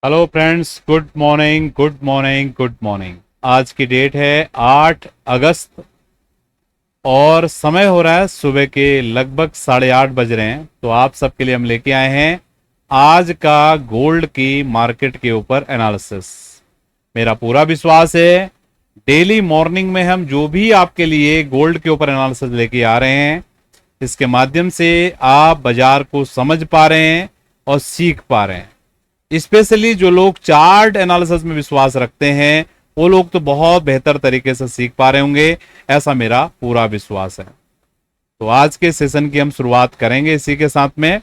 Hello friends, good morning good morning good morning. आज की date है 8 अगस्त और समय हो रहा है सुबह के लगभग 8:30 बज रहे हैं। तो आप सबके लिए हम लेके आए हैं आज का गोल्ड की मार्केट के ऊपर एनालिसिस। मेरा पूरा विश्वास है डेली मॉर्निंग में हम जो भी आपके लिए गोल्ड के ऊपर एनालिसिस लेके आ रहे हैं, इसके माध्यम से आप बाजार को समझ पा रहे हैं और सीख पा रहे हैं। स्पेशली जो लोग चार्ट एनालिसिस में विश्वास रखते हैं वो लोग तो बहुत बेहतर तरीके से सीख पा रहे होंगे, ऐसा मेरा पूरा विश्वास है। तो आज के सेशन की हम शुरुआत करेंगे इसी के साथ में।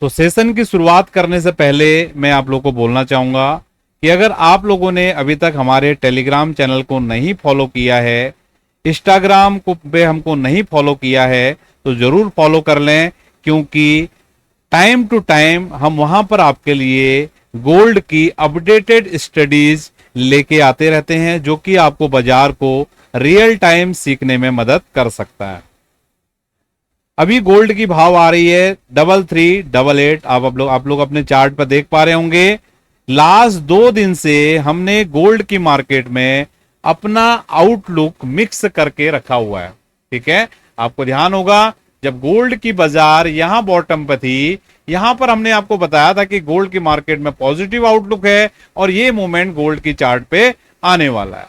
तो सेशन की शुरुआत करने से पहले मैं आप लोगों को बोलना चाहूंगा कि अगर आप लोगों ने अभी तक हमारे टेलीग्राम चैनल को नहीं फॉलो किया है, इंस्टाग्राम को पे हमको नहीं फॉलो किया है, तो जरूर फॉलो कर लें, क्योंकि टाइम टू टाइम हम वहां पर आपके लिए गोल्ड की अपडेटेड स्टडीज लेके आते रहते हैं, जो कि आपको बाजार को रियल टाइम सीखने में मदद कर सकता है। अभी गोल्ड की भाव आ रही है 3388। आप लोग अपने चार्ट पर देख पा रहे होंगे। लास्ट 2 दिन से हमने गोल्ड की मार्केट में अपना आउटलुक मिक्स करके रखा हुआ है। ठीक है, आपको ध्यान होगा जब गोल्ड की बाजार यहां बॉटम पर थी, यहां पर हमने आपको बताया था कि गोल्ड की मार्केट में पॉजिटिव आउटलुक है और ये मूवमेंट गोल्ड की चार्ट पे आने वाला है।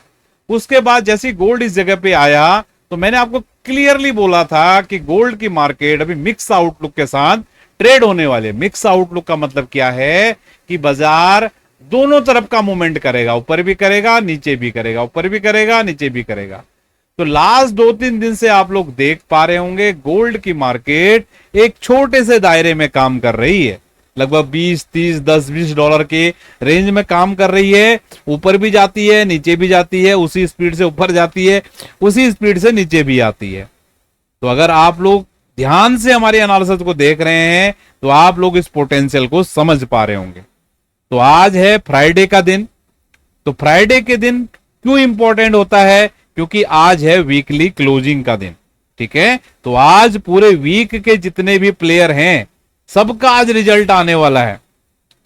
उसके बाद जैसे गोल्ड इस जगह पे आया तो मैंने आपको क्लियरली बोला था कि गोल्ड की मार्केट अभी मिक्स आउटलुक के साथ ट्रेड होने वाले। मिक्स आउटलुक का मतलब क्या है कि बाजार दोनों तरफ का मूवमेंट करेगा, ऊपर भी करेगा नीचे भी करेगा, ऊपर भी करेगा नीचे भी करेगा। तो लास्ट 2-3 दिन से आप लोग देख पा रहे होंगे गोल्ड की मार्केट एक छोटे से दायरे में काम कर रही है, लगभग 20, 30, 10, $20 के रेंज में काम कर रही है। ऊपर भी जाती है, नीचे भी जाती है, उसी स्पीड से ऊपर जाती है, उसी स्पीड से नीचे भी आती है। तो अगर आप लोग ध्यान से हमारे एनालिसिस को देख रहे हैं तो आप लोग इस पोटेंशियल को समझ पा रहे होंगे। तो आज है फ्राइडे का दिन। तो फ्राइडे के दिन क्यों इंपॉर्टेंट होता है? क्योंकि आज है वीकली क्लोजिंग का दिन। ठीक है, तो आज पूरे वीक के जितने भी प्लेयर हैं सबका आज रिजल्ट आने वाला है।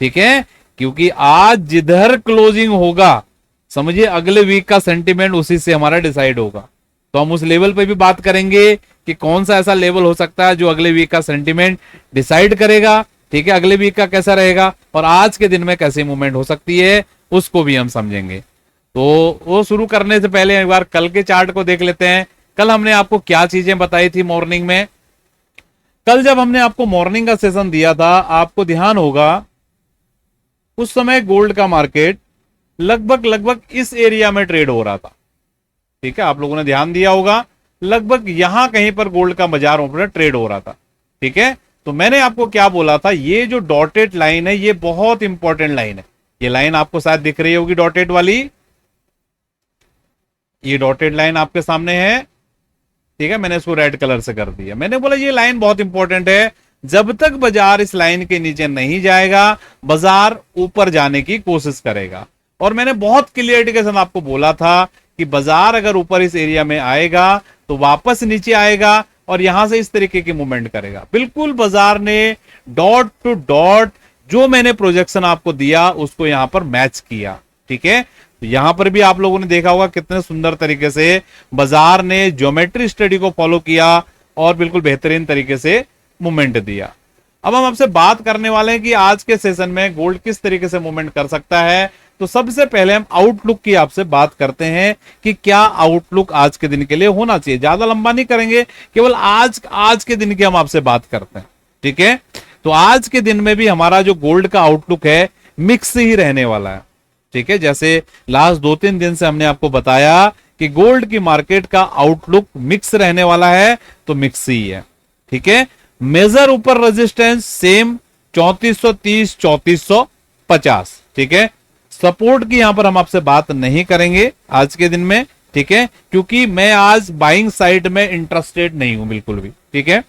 ठीक है, क्योंकि आज जिधर क्लोजिंग होगा, समझिए अगले वीक का सेंटीमेंट उसी से हमारा डिसाइड होगा। तो हम उस लेवल पे भी बात करेंगे कि कौन सा ऐसा लेवल हो सकता है जो अगले वीक का सेंटीमेंट डिसाइड करेगा। ठीक है, अगले वीक का कैसा रहेगा और आज के दिन में कैसी मूवमेंट हो सकती है उसको भी हम समझेंगे। तो वो शुरू करने से पहले एक बार कल के चार्ट को देख लेते हैं। कल हमने आपको क्या चीजें बताई थी मॉर्निंग में। कल जब हमने आपको मॉर्निंग का सेशन दिया था, आपको ध्यान होगा उस समय गोल्ड का मार्केट लगभग इस एरिया में ट्रेड हो रहा था। ठीक है, आप लोगों ने ध्यान दिया होगा, लगभग यहां कहीं पर गोल्ड का बाजार ऊपर ट्रेड हो रहा था। ठीक है, तो मैंने आपको क्या बोला था, ये जो डॉटेड लाइन है ये बहुत इंपॉर्टेंट लाइन है। ये लाइन आपको शायद दिख रही होगी, डॉटेड वाली, ये डॉटेड लाइन आपके सामने है। ठीक है, मैंने इसको रेड कलर से कर दिया। मैंने बोला ये लाइन बहुत इंपॉर्टेंट है, जब तक बाजार इस लाइन के नीचे नहीं जाएगा बाजार ऊपर जाने की कोशिश करेगा। और मैंने बहुत क्लियरिटी के साथ आपको बोला था कि बाजार अगर ऊपर इस एरिया में आएगा तो वापस नीचे आएगा और यहां से इस तरीके की मूवमेंट करेगा। बिल्कुल बाजार ने डॉट टू डॉट जो मैंने प्रोजेक्शन आपको दिया उसको यहां पर मैच किया। ठीक है, तो यहां पर भी आप लोगों ने देखा होगा कितने सुंदर तरीके से बाजार ने ज्योमेट्री स्टडी को फॉलो किया और बिल्कुल बेहतरीन तरीके से मूवमेंट दिया। अब हम आपसे बात करने वाले हैं कि आज के सेशन में गोल्ड किस तरीके से मूवमेंट कर सकता है। तो सबसे पहले हम आउटलुक की आपसे बात करते हैं कि क्या आउटलुक आज के दिन के लिए होना चाहिए। ज्यादा लंबा नहीं करेंगे, केवल आज के दिन की हम आपसे बात करते हैं। ठीक है, तो आज के दिन में भी हमारा जो गोल्ड का आउटलुक है मिक्स ही रहने वाला है। ठीक है, जैसे लास्ट 2-3 दिन से हमने आपको बताया कि गोल्ड की मार्केट का आउटलुक मिक्स रहने वाला है, तो मिक्स ही है। ठीक है, मेजर ऊपर रेजिस्टेंस सेम 3430 3450। ठीक है, सपोर्ट की यहां पर हम आपसे बात नहीं करेंगे आज के दिन में। ठीक है, क्योंकि मैं आज बाइंग साइड में इंटरेस्टेड नहीं हूं बिल्कुल भी। ठीक है,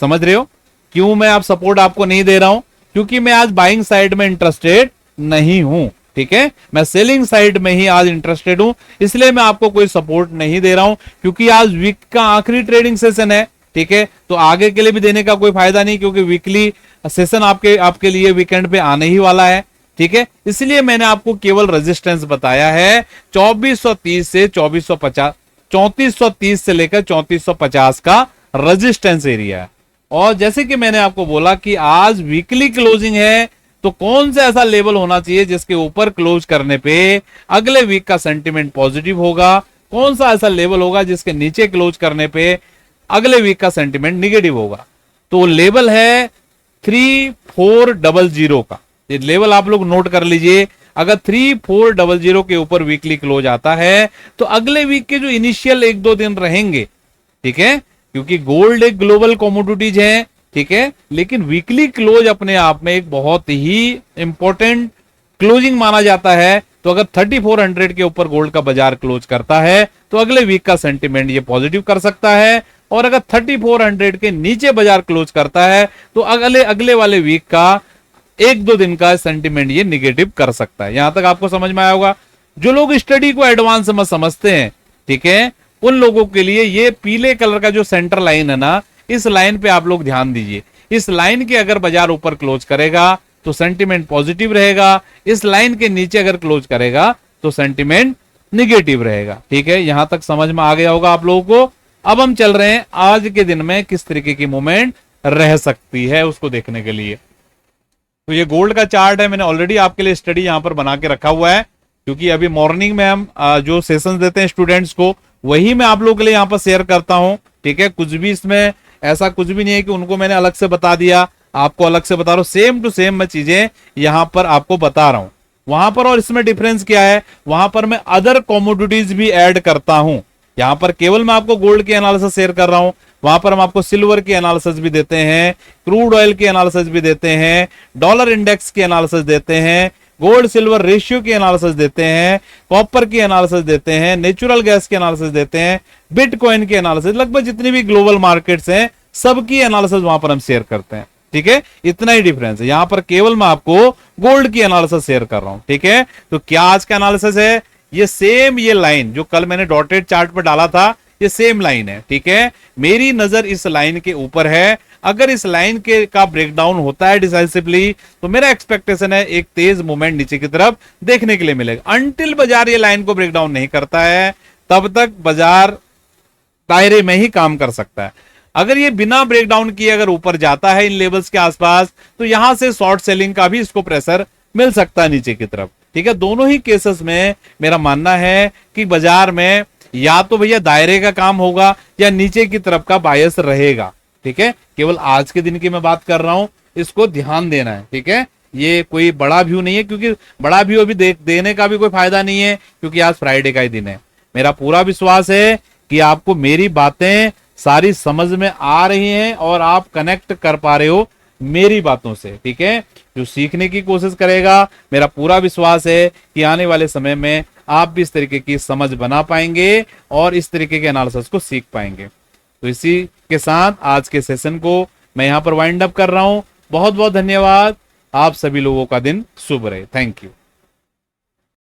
समझ रहे हो क्यों मैं आप सपोर्ट आपको नहीं दे रहा हूं? क्योंकि मैं आज बाइंग साइड में इंटरेस्टेड नहीं हूं। ठीक है, मैं सेलिंग साइड में ही आज इंटरेस्टेड हूं, इसलिए मैं आपको कोई सपोर्ट नहीं दे रहा हूं, क्योंकि आज वीक का आखिरी ट्रेडिंग सेशन है। ठीक है, तो आगे के लिए भी देने का कोई फायदा नहीं, क्योंकि वीकली सेशन आपके लिए वीकेंड पे आने ही वाला है। ठीक है, इसलिए मैंने आपको केवल रेजिस्टेंस बताया है 2430 से 2450, 3430 से लेकर 3450 का रेजिस्टेंस एरिया है। और जैसे कि मैंने आपको बोला कि आज वीकली क्लोजिंग है, तो कौन सा ऐसा लेवल होना चाहिए जिसके ऊपर क्लोज करने पे अगले वीक का सेंटिमेंट पॉजिटिव होगा, कौन सा ऐसा लेवल होगा जिसके नीचे क्लोज करने पे अगले वीक का सेंटिमेंट निगेटिव होगा। तो लेवल है 3400 का, ये लेवल आप लोग नोट कर लीजिए। अगर 3400 के ऊपर वीकली क्लोज आता है तो अगले वीक के जो इनिशियल 1-2 दिन रहेंगे, ठीक है, क्योंकि गोल्ड एक ग्लोबल कमोडिटीज है, ठीक है, लेकिन वीकली क्लोज अपने आप में एक बहुत ही इंपॉर्टेंट क्लोजिंग माना जाता है। तो अगर 3400 के ऊपर गोल्ड का बाजार क्लोज करता है तो अगले वीक का सेंटिमेंट ये पॉजिटिव कर सकता है, और अगर 3400 के नीचे बाजार क्लोज करता है तो अगले वाले वीक का 1-2 दिन का सेंटिमेंट ये निगेटिव कर सकता है। यहां तक आपको समझ में आया होगा। जो लोग स्टडी को एडवांस में समझते हैं, ठीक है, उन लोगों के लिए ये पीले कलर का जो सेंटर लाइन है ना, इस लाइन पे आप लोग ध्यान दीजिए। इस लाइन के अगर बाजार ऊपर क्लोज करेगा तो सेंटिमेंट पॉजिटिव रहेगा, इस लाइन के नीचे अगर क्लोज करेगा तो सेंटिमेंट निगेटिव रहेगा। ठीक है, यहां तक समझ में आ गया होगा आप लोगों को। अब हम चल रहे हैं आज के दिन में किस तरीके की मूवमेंट रह सकती है उसको देखने के लिए। तो ये गोल्ड का चार्ट है, मैंने ऑलरेडी आपके लिए स्टडी यहां पर बना के रखा हुआ है, क्योंकि अभी मॉर्निंग में हम जो सेशंस देते हैं स्टूडेंट्स को, वही मैं आप लोगों के लिए यहां पर शेयर करता हूं। ठीक है, कुछ भी इसमें ऐसा कुछ भी नहीं है कि उनको मैंने अलग से बता दिया, आपको अलग से बता रहा हूं, सेम टू सेम मैं चीजें यहां पर आपको बता रहा हूं। वहां पर और इसमें डिफरेंस क्या है, वहां पर मैं अदर कमोडिटीज भी ऐड करता हूं। यहां पर केवल मैं आपको गोल्ड की एनालिसिस शेयर कर रहा हूं, वहां पर हम आपको सिल्वर की एनालिसिस भी देते हैं, क्रूड ऑयल की एनालिसिस भी देते हैं, डॉलर इंडेक्स की एनालिसिस देते हैं, गोल्ड सिल्वर रेशियो की एनालिसिस देते हैं, कॉपर की एनालिसिस देते हैं, नेचुरल गैस की एनालिसिस देते हैं, बिटकॉइन की एनालिसिस, लगभग जितनी भी ग्लोबल मार्केट्स हैं सबकी एनालिसिस वहां पर हम शेयर करते हैं। ठीक है, इतना ही डिफरेंस है। यहां पर केवल मैं आपको गोल्ड की एनालिसिस शेयर कर रहा हूं। ठीक है, तो क्या आज का एनालिसिस है, ये सेम ये लाइन जो कल मैंने डॉटेड चार्ट पर डाला था, ये सेम लाइन है। ठीक है, मेरी नजर इस लाइन के ऊपर है। अगर इस लाइन के का ब्रेकडाउन होता है डिसाइसिवली, तो मेरा एक्सपेक्टेशन है एक तेज मूवमेंट नीचे की तरफ देखने के लिए मिलेगा। अनटिल बाजार ये लाइन को ब्रेकडाउन नहीं करता है, तब तक बाजार दायरे में ही काम कर सकता है। अगर ये बिना ब्रेकडाउन किए अगर ऊपर जाता है इन लेवल्स के आसपास, तो यहां से शॉर्ट सेलिंग का भी इसको प्रेशर मिल सकता है नीचे की तरफ। ठीक है, दोनों ही केसेस में मेरा मानना है कि बाजार में या तो भैया दायरे का काम होगा या नीचे की तरफ का बायस रहेगा। ठीक है, केवल आज के दिन की मैं बात कर रहा हूं, इसको ध्यान देना है। ठीक है, ये कोई बड़ा व्यू नहीं है, क्योंकि बड़ा व्यू अभी देने का भी कोई फायदा नहीं है, क्योंकि आज फ्राइडे का ही दिन है। मेरा पूरा विश्वास है कि आपको मेरी बातें सारी समझ में आ रही हैं और आप कनेक्ट कर पा रहे हो मेरी बातों से। ठीक है, जो सीखने की कोशिश करेगा, मेरा पूरा विश्वास है कि आने वाले समय में आप भी इस तरीके की समझ बना पाएंगे और इस तरीके के एनालिसिस को सीख पाएंगे। तो इसी के साथ आज के सेशन को मैं यहां पर वाइंड अप कर रहा हूं। बहुत बहुत धन्यवाद। आप सभी लोगों का दिन शुभ रहे। Thank you.